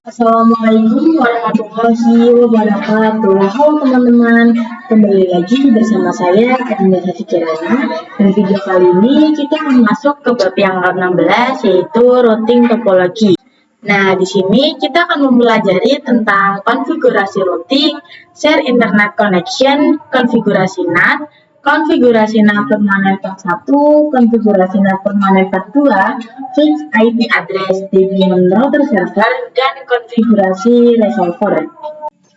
Assalamualaikum warahmatullahi wabarakatuh. Halo teman-teman, kembali lagi bersama saya Adinda Hati Kirana. Dan video kali ini kita akan masuk ke bab yang ke-16 yaitu routing topologi. Nah, di sini kita akan mempelajari tentang konfigurasi routing, share internet connection, konfigurasi NAT, konfigurasi NAT permanen part 1, konfigurasi NAT permanen part 2, fixed IP address, Debian router server, dan konfigurasi resolver.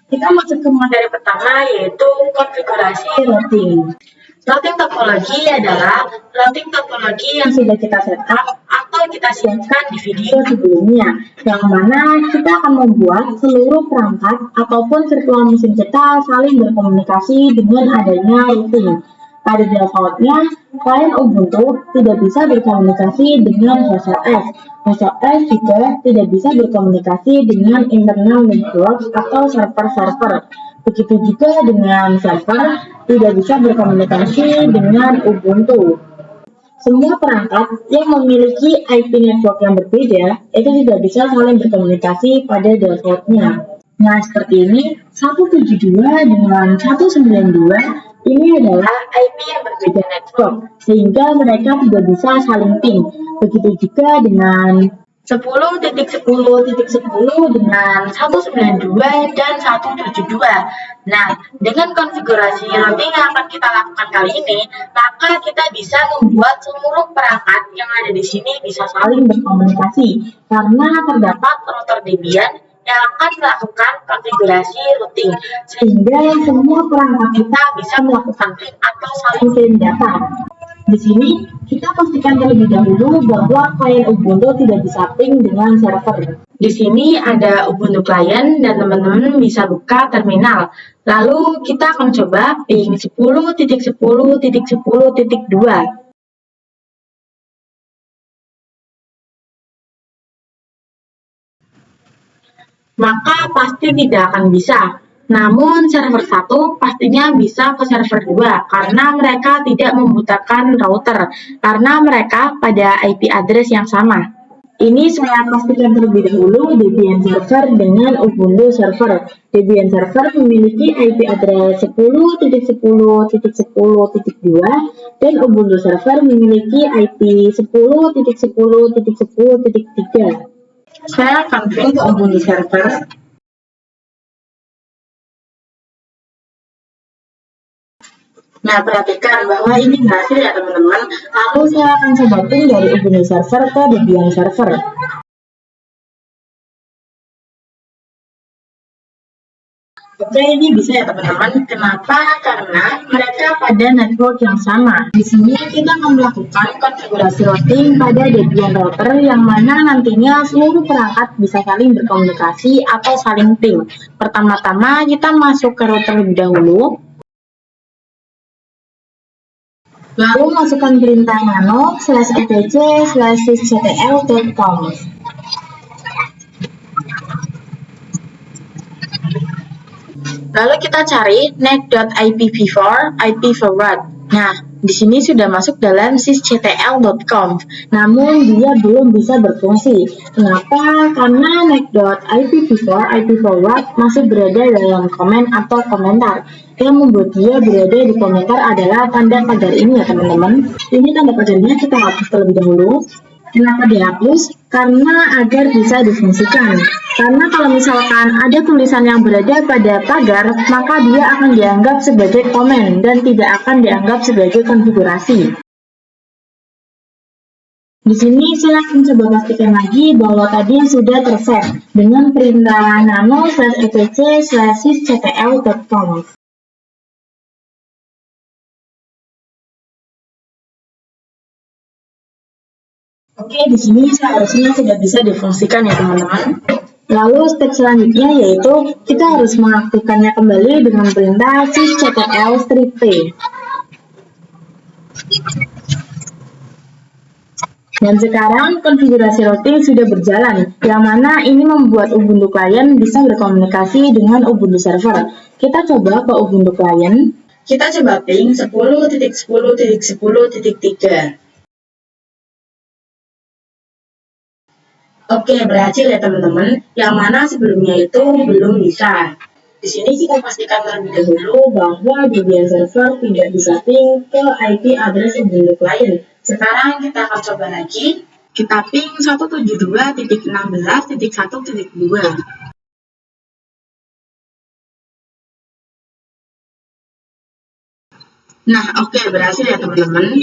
Kita masuk ke materi pertama yaitu konfigurasi routing. Routing topologi adalah routing topologi yang sudah kita setup atau kita siapkan di video sebelumnya, yang mana kita akan membuat seluruh perangkat ataupun virtual mesin kita saling berkomunikasi dengan adanya routing. Pada defaultnya, klien Ubuntu tidak bisa berkomunikasi dengan host OS. Host OS juga tidak bisa berkomunikasi dengan internal network atau server-server. Begitu juga dengan server tidak bisa berkomunikasi dengan Ubuntu. Semua perangkat yang memiliki IP network yang berbeda itu tidak bisa saling berkomunikasi pada defaultnya. Nah, seperti ini, 172 dengan 192 ini adalah IP yang berbeda network, sehingga mereka tidak bisa saling ping. Begitu juga dengan 10.10.10 dengan 192 dan 172. Nah, dengan konfigurasi routing yang akan kita lakukan kali ini, maka kita bisa membuat seluruh perangkat yang ada di sini bisa saling berkomunikasi, karena terdapat router Debian yang akan melakukan konfigurasi routing, sehingga semua perangkat kita bisa melakukan ping atau saling kirim data. Di sini, kita pastikan terlebih dahulu bahwa klien Ubuntu tidak bisa ping dengan server. Di sini ada Ubuntu client dan teman-teman bisa buka terminal. Lalu kita akan coba ping 10.10.10.2. Maka pasti tidak akan bisa. Namun server 1 pastinya bisa ke server 2 karena mereka tidak membutuhkan router karena mereka pada IP address yang sama. Ini saya pastikan terlebih dahulu Debian server dengan Ubuntu server. Debian server memiliki IP address 10.10.10.2 dan Ubuntu server memiliki IP 10.10.10.3. Saya akan ping ke Ubuntu server. Nah, perhatikan bahwa ini berhasil ya teman-teman. Lalu saya akan coba ping dari Ubuntu server ke Debian server. Oke, ini bisa ya teman-teman. Kenapa? Karena mereka pada network yang sama. Di sini kita akan melakukan konfigurasi routing pada Debian router yang mana nantinya seluruh perangkat bisa saling berkomunikasi atau saling ping. Pertama-tama kita masuk ke router lebih dahulu. Lalu masukkan perintah nano /etc/sysctl.com. Lalu kita cari net.ipv4 IP forward. Nah, di sini sudah masuk dalam sysctl.com. Namun dia belum bisa berfungsi. Kenapa? Karena net.ipv4 IP forward masih berada dalam komen atau komentar. Yang membuat dia berada di komentar adalah tanda pagar ini ya teman-teman. Ini tanda pagarnya kita hapus terlebih dahulu. Kenapa dihapus? Karena agar bisa difungsikan. Karena kalau misalkan ada tulisan yang berada pada pagar, maka dia akan dianggap sebagai komen dan tidak akan dianggap sebagai konfigurasi. Di sini saya akan coba pastikan lagi bahwa tadi sudah tersave dengan perintah nano /etc/sysctl.com. Oke, di sini seharusnya sudah bisa difungsikan ya teman-teman. Lalu step selanjutnya yaitu kita harus mengaktifkannya kembali dengan perintah sysctl-p. Dan sekarang konfigurasi routing sudah berjalan, yang mana ini membuat Ubuntu client bisa berkomunikasi dengan Ubuntu server. Kita coba ke Ubuntu client. Kita coba ping 10.10.10.3. Oke, berhasil ya teman-teman. Yang mana sebelumnya itu belum bisa. Di sini kita pastikan terlebih dahulu bahwa Debian server tidak bisa ping ke IP address Ubuntu client. Sekarang kita akan coba lagi. Kita ping 172.16.1.2. Nah, oke, berhasil ya teman-teman.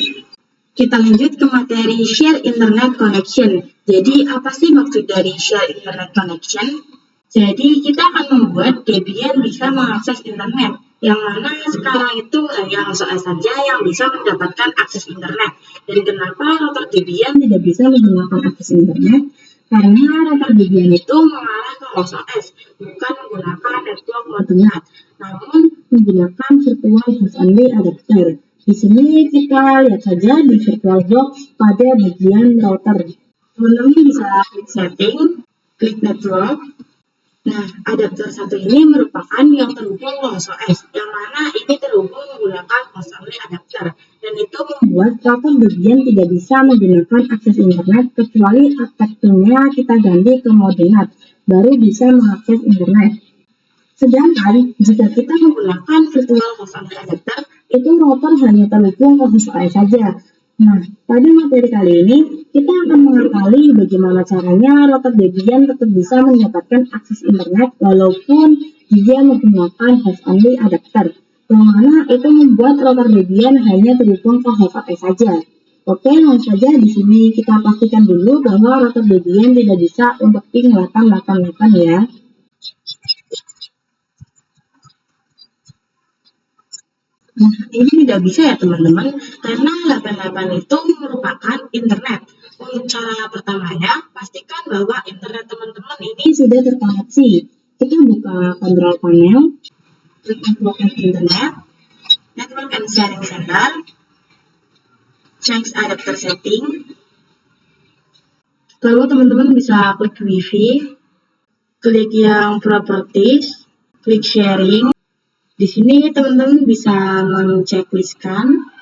Kita lanjut ke materi share internet connection. Jadi, apa sih maksud dari share internet connection? Jadi, kita akan membuat Debian bisa mengakses internet, yang mana sekarang itu hanya OS saja yang bisa mendapatkan akses internet. Dan kenapa router Debian tidak bisa menggunakan akses internet? Karena router Debian itu mengarah ke OS, bukan menggunakan network modulnya, namun menggunakan virtual host only adapter. Di sini kita lihat saja di VirtualBox pada bagian router. Teman-teman bisa klik setting, klik network. Nah, adapter satu ini merupakan yang terhubung ke OS, yang mana ini terhubung menggunakan host only adapter. Dan itu membuat router Debian tidak bisa menggunakan akses internet kecuali adapternya kita ganti ke mode NAT, baru bisa mengakses internet. Sedangkan jika kita menggunakan virtual host only adapter, itu router hanya terhubung ke host OS saja. Nah, pada materi kali ini, kita akan mengetahui bagaimana caranya router Debian tetap bisa mendapatkan akses internet walaupun dia menggunakan host only adapter. Yang mana itu membuat router Debian hanya terhubung ke host OS saja. Oke, langsung saja di sini kita pastikan dulu bahwa router Debian tidak bisa untuk ping 888 ya. Nah, ini tidak bisa ya teman-teman, karena 88 itu merupakan internet. Untuk cara pertamanya, pastikan bahwa internet teman-teman ini sudah terkoneksi. Kita buka control panel, klik network and internet, network and sharing center, change adapter setting. Lalu teman-teman bisa klik wifi, klik yang properties, klik sharing. Di sini teman-teman bisa men-checklistkan,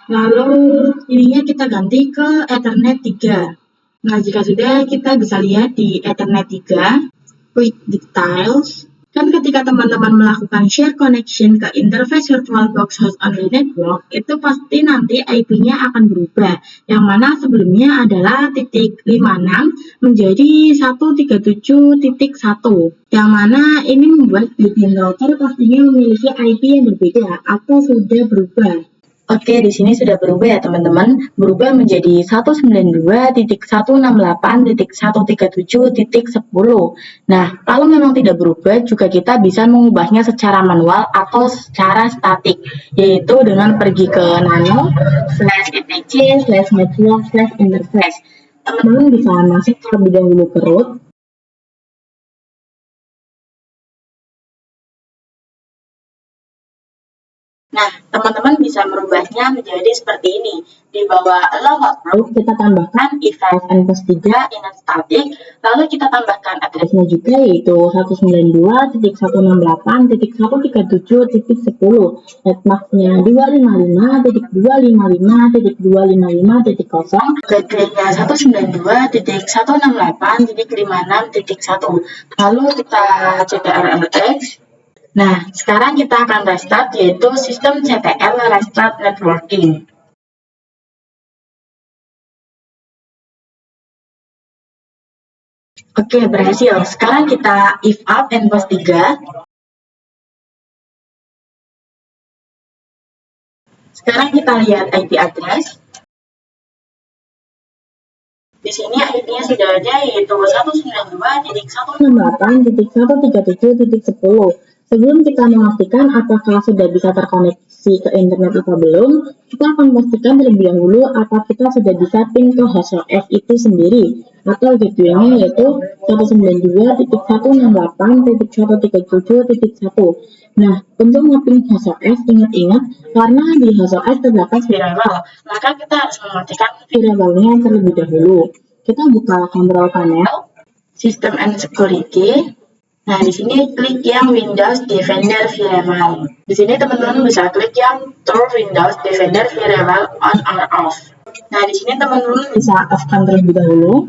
lalu ininya kita ganti ke Ethernet 3. Nah, jika sudah, kita bisa lihat di Ethernet 3, klik Details. Kan ketika teman-teman melakukan share connection ke interface VirtualBox host only network, itu pasti nanti IP-nya akan berubah, yang mana sebelumnya adalah .56 menjadi 137.1, yang mana ini membuat Debian router pastinya memiliki IP yang berbeda atau sudah berubah. Oke, di sini sudah berubah ya teman-teman, berubah menjadi 192.168.137.10. Nah, kalau memang tidak berubah, juga kita bisa mengubahnya secara manual atau secara statik, yaitu dengan pergi ke nano, /etc/network/interface. Teman-teman bisa masuk terlebih dahulu ke root. Nah, teman-teman bisa merubahnya menjadi seperti ini. Di bawah allow output, kita tambahkan if and post 3 init static, lalu kita tambahkan addressnya juga, yaitu 192.168.137.10, netmarknya 255.255.255.0, gateway-nya 192.168.56.1, lalu kita ctrl-x. Nah, sekarang kita akan restart, yaitu sistem CTL Restart Networking. Oke, berhasil. Sekarang kita if up and post 3. Sekarang kita lihat IP address. Di sini IP-nya sudah ada, yaitu 192.168.137.10. Sebelum kita memastikan apakah sudah bisa terkoneksi ke internet atau belum, kita akan pastikan terlebih dahulu apakah kita sudah bisa ping ke host OS itu sendiri, atau gateway-nya yaitu 192.168.137.1. Nah, untuk nge-ping host OS, ingat-ingat, karena di host OS terdapat firewall, maka kita harus mematikan firewall-nya terlebih dahulu. Kita buka control panel, System and Security. Nah, di sini klik yang Windows Defender Firewall. Di sini teman-teman bisa klik yang Turn Windows Defender Firewall on or off. Nah, di sini teman-teman bisa off-kan terlebih dahulu.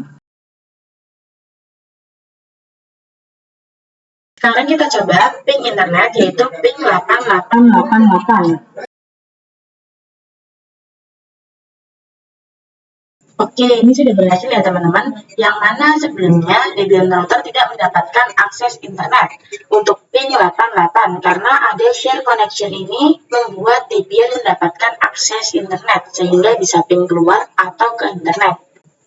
Sekarang kita coba ping internet, yaitu ping 8888. Oke, ini sudah berhasil ya teman-teman, yang mana sebelumnya Debian router tidak mendapatkan akses internet untuk ping 88 karena ada share connection ini membuat Debian mendapatkan akses internet sehingga bisa ping keluar atau ke internet.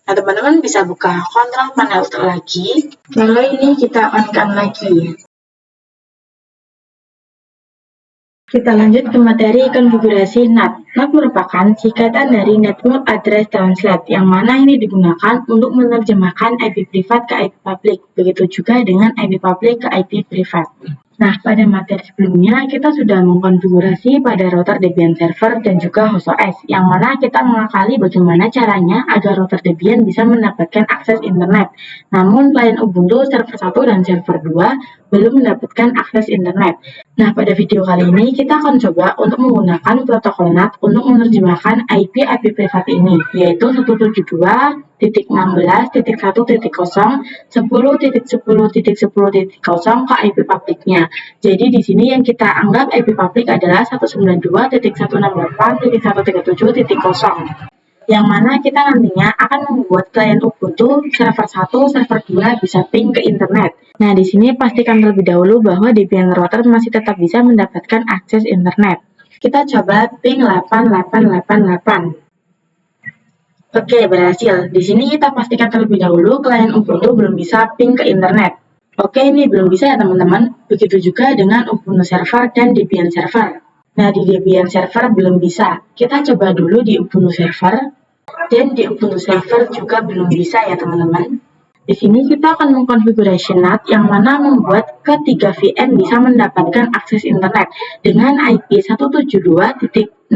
Nah, teman-teman bisa buka control panel lagi, lalu ini kita on-kan lagi. Kita lanjut ke materi konfigurasi NAT. NAT merupakan singkatan dari Network Address Translate, yang mana ini digunakan untuk menerjemahkan IP privat ke IP public. Begitu juga dengan IP public ke IP privat. Nah, pada materi sebelumnya kita sudah mengkonfigurasi pada router Debian server dan juga host OS, yang mana kita mengakali bagaimana caranya agar router Debian bisa mendapatkan akses internet. Namun, klien Ubuntu server 1 dan server 2 belum mendapatkan akses internet. Nah, pada video kali ini kita akan coba untuk menggunakan protokol NAT untuk menerjemahkan IP privat ini, yaitu 172.16.1.0, 10.10.10.0 ke IP publiknya. Jadi di sini yang kita anggap IP public adalah 192.168.137.0. Yang mana kita nantinya akan membuat klien Ubuntu server 1, server 2 bisa ping ke internet. Nah, di sini pastikan terlebih dahulu bahwa Debian router masih tetap bisa mendapatkan akses internet. Kita coba ping 8888. Oke, berhasil. Di sini kita pastikan terlebih dahulu klien Ubuntu belum bisa ping ke internet. Oke, ini belum bisa ya teman-teman. Begitu juga dengan Ubuntu server dan Debian server. Nah, di Debian server belum bisa. Kita coba dulu di Ubuntu server. Dan di Ubuntu server juga belum bisa ya teman-teman. Di sini kita akan mengkonfigurasi NAT yang mana membuat ketiga VM bisa mendapatkan akses internet dengan IP 172.16.1.0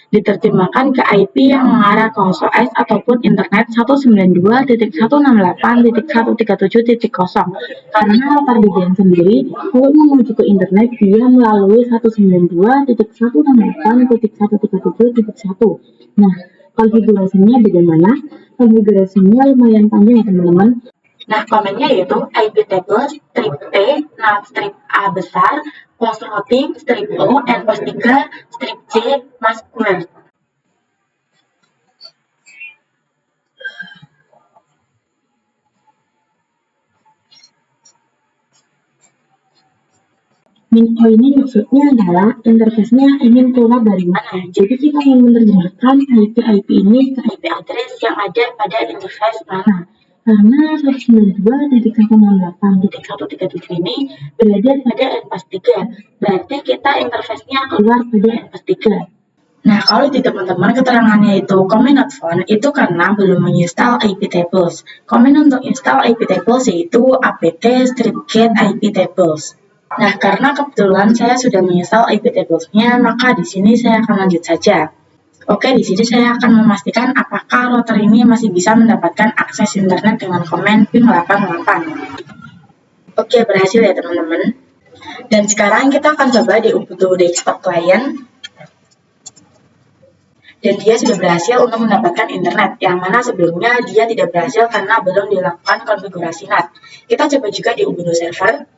diterjemahkan ke IP yang mengarah ke host OS ataupun internet 192.168.137.0. Karena router Debian sendiri kalau menuju ke internet dia melalui 192.168.137.1. Nah, konfigurasinya bagaimana? Konfigurasinya lumayan panjang ya teman-teman. Nah, komennya yaitu IP table strip T, NAT strip A besar, post routing strip O, and post 3 strip C mask square. Min-O ini maksudnya adalah interface-nya ingin keluar dari mana. Jadi kita ingin menerjemahkan IP ini ke IP address yang ada pada interface mana. Karena 192.168.137 ini berada pada NPAS3. Berarti kita interface-nya keluar pada NPAS3. Nah, kalau di teman-teman keterangannya itu comment not found, itu karena belum menginstal IP tables. Komen untuk install IP tables yaitu apt strip get IP tables. Nah, karena kebetulan saya sudah menginstal IP tables-nya, maka di sini saya akan lanjut saja. Oke, di sini saya akan memastikan apakah router ini masih bisa mendapatkan akses internet dengan komen ping 88. Oke, berhasil ya teman-teman. Dan sekarang kita akan coba di Ubuntu Desktop Client. Dan dia sudah berhasil untuk mendapatkan internet, yang mana sebelumnya dia tidak berhasil karena belum dilakukan konfigurasi NAT. Kita coba juga di Ubuntu Server.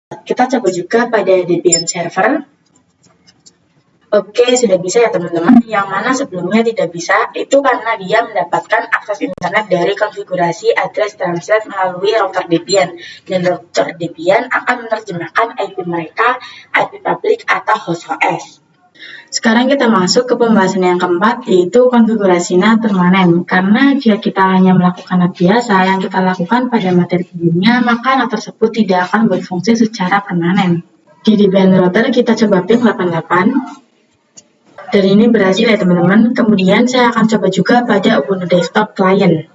Kita coba juga pada Debian server. Oke, sudah bisa ya teman-teman. Yang mana sebelumnya tidak bisa, itu karena dia mendapatkan akses internet dari konfigurasi address translate melalui router Debian. Dan router Debian akan menerjemahkan IP mereka, IP public atau host OS. Sekarang kita masuk ke pembahasan yang keempat, yaitu konfigurasi NAT permanen. Karena jika kita hanya melakukan NAT biasa yang kita lakukan pada materi sebelumnya, maka NAT tersebut tidak akan berfungsi secara permanen. Di Debian router kita coba ping 88. Dan ini berhasil ya teman-teman. Kemudian saya akan coba juga pada Ubuntu Desktop Client.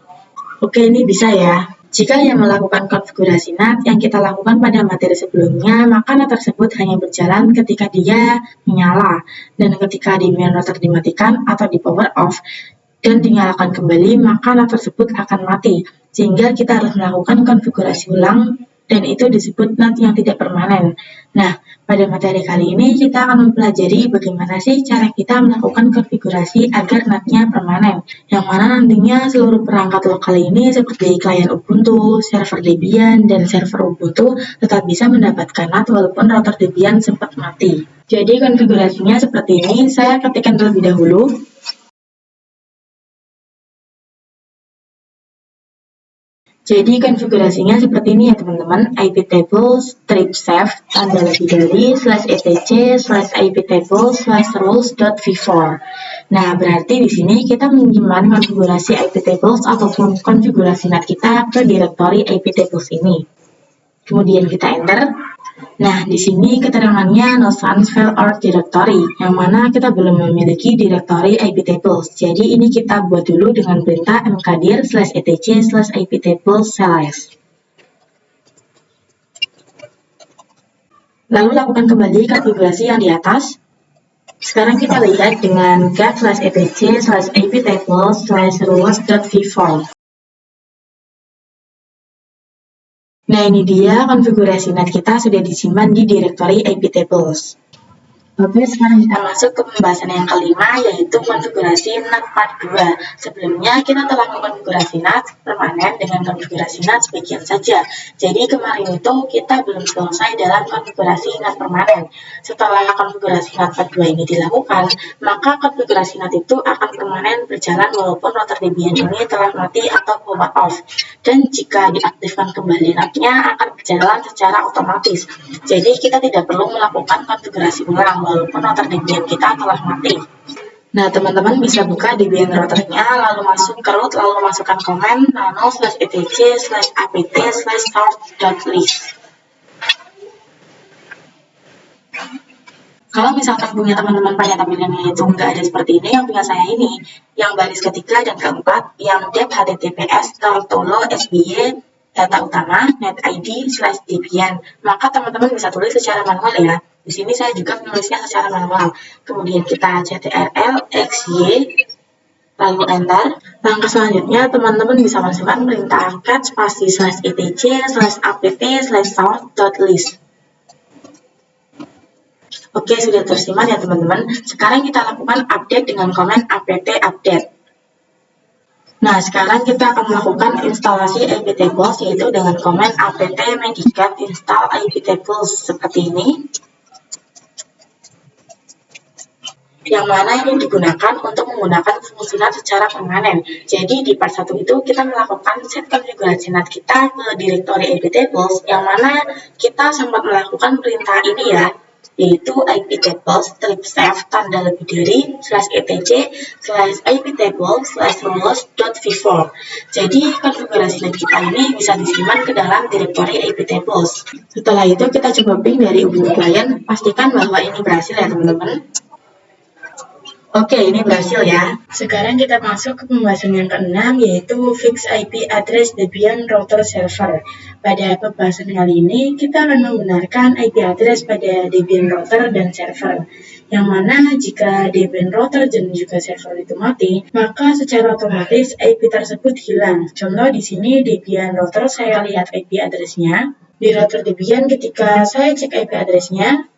Oke, ini bisa ya. Jika yang melakukan konfigurasi NAT yang kita lakukan pada materi sebelumnya, maka NAT tersebut hanya berjalan ketika dia menyala. Dan ketika di main router dimatikan atau di power off dan dinyalakan kembali, maka NAT tersebut akan mati. Sehingga kita harus melakukan konfigurasi ulang dan itu disebut NAT yang tidak permanen. Nah, pada materi kali ini kita akan mempelajari bagaimana sih cara kita melakukan konfigurasi agar NAT-nya permanen, yang mana nantinya seluruh perangkat lokal ini seperti klien Ubuntu, server Debian, dan server Ubuntu tetap bisa mendapatkan NAT walaupun router Debian sempat mati. Jadi konfigurasinya seperti ini, saya ketikkan terlebih dahulu. Jadi konfigurasinya seperti ini ya teman-teman, iptable strip safe tanda lebih dari /etc/iptable/rules.v4. Nah, berarti di sini kita menyimpan konfigurasi iptables ataupun konfigurasi NAT kita ke direktori iptables ini. Kemudian kita enter. Nah, di sini keterangannya no sans file or directory, yang mana kita belum memiliki direktori iptables. Jadi ini kita buat dulu dengan perintah mkdir/etc/iptables/ls. Lalu lakukan kembali konfigurasi yang di atas. Sekarang kita lihat dengan get/etc/iptables/rules.v4. Nah, ini dia konfigurasi NAT kita sudah disimpan di direktori iptables. Oke, sekarang kita masuk ke pembahasan yang kelima, yaitu konfigurasi NAT part 2. Sebelumnya kita telah mengkonfigurasi NAT permanen dengan konfigurasi NAT sebagian saja. Jadi kemarin itu kita belum selesai dalam konfigurasi NAT permanen. Setelah konfigurasi NAT part 2 ini dilakukan, maka konfigurasi NAT itu akan permanen berjalan walaupun router Debian ini telah mati atau power off. Dan jika diaktifkan kembali NAT-nya akan berjalan secara otomatis. Jadi kita tidak perlu melakukan konfigurasi ulang walaupun router Debian kita telah mati. Nah, teman-teman bisa buka Debian routernya, lalu masuk ke root, lalu masukkan komen nano/etc/apt/start.list. Kalau misalkan punya teman-teman pada tampilannya itu nggak ada seperti ini, yang punya saya ini, yang baris ketiga dan keempat, yang dep https tolo sby data utama netid/debian, maka teman-teman bisa tulis secara manual ya. Di sini saya juga menulisnya secara manual. Kemudian kita ctrl xy lalu enter. Langkah selanjutnya teman-teman bisa masukkan perintah cat spasi /etc/apt/start.list. Oke, sudah tersimak ya teman-teman. Sekarang kita lakukan update dengan komen apt update. Nah, sekarang kita akan melakukan instalasi iptables, yaitu dengan komen apt medicat install iptables seperti ini. Yang mana ini digunakan untuk menggunakan fungsi NAT secara permanen. Jadi di part 1 itu kita melakukan set konfigurasi NAT kita ke direktori iptables, yang mana kita sempat melakukan perintah ini ya, yaitu iptables strip safe tanda lebih dari /etc/iptables/rules.v4. Jadi konfigurasi NAT kita ini bisa disimpan ke dalam direktori iptables. Setelah itu kita coba ping dari Ubuntu client, pastikan bahwa ini berhasil ya teman-teman. Oke, ini berhasil ya. Sekarang kita masuk ke pembahasan yang keenam, yaitu fix IP address Debian router server. Pada pembahasan kali ini, kita akan membenarkan IP address pada Debian router dan server. Yang mana jika Debian router dan juga server itu mati, maka secara otomatis IP tersebut hilang. Contoh di sini Debian router, saya lihat IP address-nya. Di router Debian ketika saya cek IP address-nya,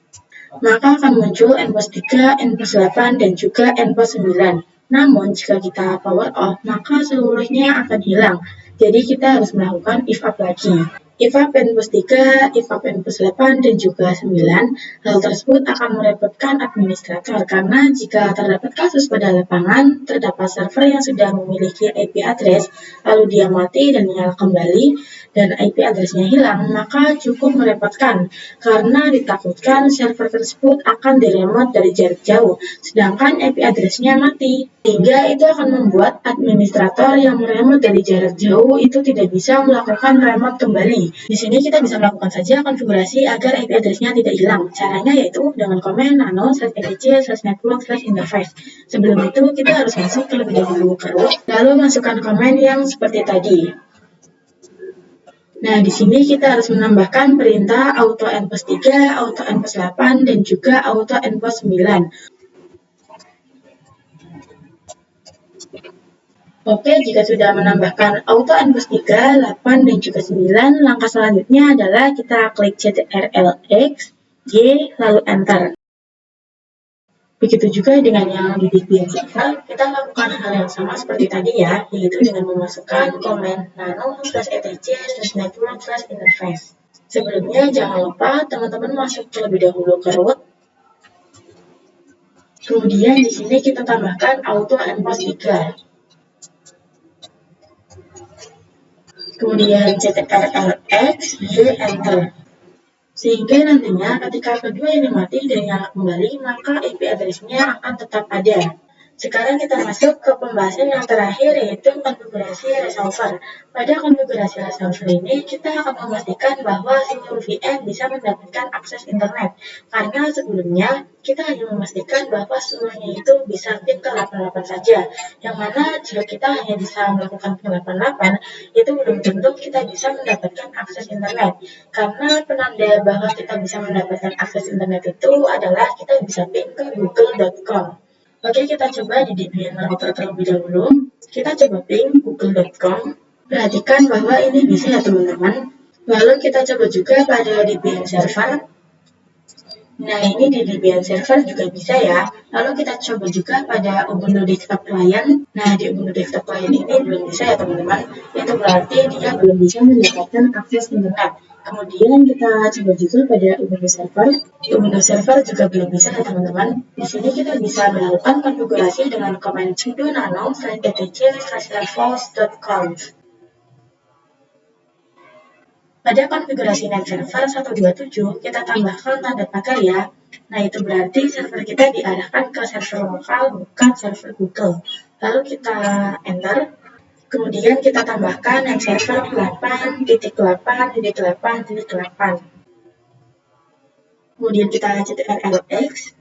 maka akan muncul npos 3, npos 8, dan juga npos 9. Namun, jika kita power off, maka seluruhnya akan hilang. Jadi, kita harus melakukan if up lagi. If up npos 3, if up npos 8, dan juga 9, hal tersebut akan merepotkan administrator, karena jika terdapat kasus pada lapangan, terdapat server yang sudah memiliki IP address, lalu dia mati dan menyala kembali, dan IP address-nya hilang, maka cukup merepotkan, karena ditakutkan server tersebut akan diremote dari jarak jauh, sedangkan IP address-nya mati. Sehingga itu akan membuat administrator yang meremote dari jarak jauh itu tidak bisa melakukan remote kembali. Di sini kita bisa melakukan saja konfigurasi agar IP address-nya tidak hilang. Caranya yaitu dengan komen nano/etc/network/interface. Sebelum itu kita harus masuk terlebih dahulu ke root, lalu masukkan komen yang seperti tadi. Nah, di sini kita harus menambahkan perintah auto npos 3, auto npos 8, dan juga auto npos 9. Oke, jika sudah menambahkan auto N+3, 8, dan juga 9, langkah selanjutnya adalah kita klik CTRL-X, Y, lalu Enter. Begitu juga dengan yang di Debian server, kita lakukan hal yang sama seperti tadi ya, yaitu dengan memasukkan komen nano/etc/network/interface. Sebelumnya, jangan lupa teman-teman masuk terlebih dahulu ke root. Kemudian di sini kita tambahkan auto N+3. Kemudian CTRL-X, Y, Enter. Sehingga nantinya ketika kedua ini mati dan nyala kembali, maka IP address-nya akan tetap ada. Sekarang kita masuk ke pembahasan yang terakhir, yaitu konfigurasi resolver. Pada konfigurasi resolver ini, kita akan memastikan bahwa seluruh VM bisa mendapatkan akses internet. Karena sebelumnya, kita hanya memastikan bahwa semuanya itu bisa pin ke 88 saja. Yang mana jika kita hanya bisa melakukan pin 88, itu belum tentu kita bisa mendapatkan akses internet. Karena penanda bahwa kita bisa mendapatkan akses internet itu adalah kita bisa pin ke google.com. Oke, kita coba di Debian router terlebih dahulu. Kita coba ping google.com. Perhatikan bahwa ini bisa ya teman-teman. Lalu kita coba juga pada Debian server. Nah, ini di Debian server juga bisa ya. Lalu kita coba juga pada Ubuntu Desktop Client. Nah, di Ubuntu Desktop Client ini belum bisa ya teman-teman. Itu berarti dia belum bisa mendapatkan akses internet. Kemudian kita coba juga pada Ubuntu Server. Di Ubuntu Server juga belum bisa ya teman-teman. Di sini kita bisa melakukan konfigurasi dengan command sudo nano/etc/levels.conf. Pada konfigurasi net server 127, kita tambahkan tanda pagar ya. Nah, itu berarti server kita diarahkan ke server lokal, bukan server Google. Lalu kita enter. Kemudian kita tambahkan net server 8.8.8.8. Kemudian kita CTRL-X,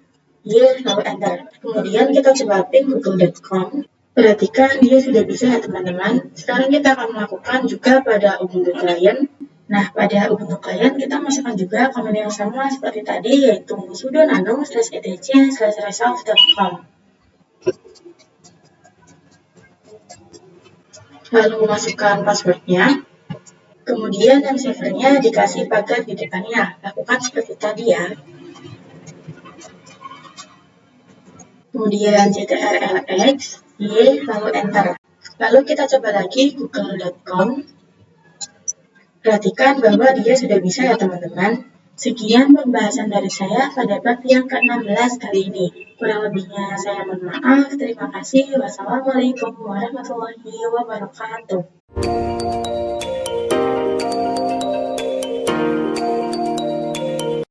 Y, lalu enter. Kemudian kita coba ping google.com. Perhatikan dia sudah bisa ya teman-teman. Sekarang kita akan melakukan juga pada Ubuntu Client. Nah, pada Ubuntu Client kita masukkan juga command yang sama seperti tadi, yaitu sudo nano/etc/resolve.com. Lalu masukkan passwordnya. Kemudian yang servernya dikasih pagar di depannya. Lakukan seperti tadi ya. Kemudian CTRL-X, Y, lalu enter. Lalu kita coba lagi google.com. Perhatikan bahwa dia sudah bisa ya teman-teman. Sekian pembahasan dari saya pada bab yang ke-16 kali ini. Kurang lebihnya saya mohon maaf. Terima kasih. Wassalamualaikum warahmatullahi wabarakatuh.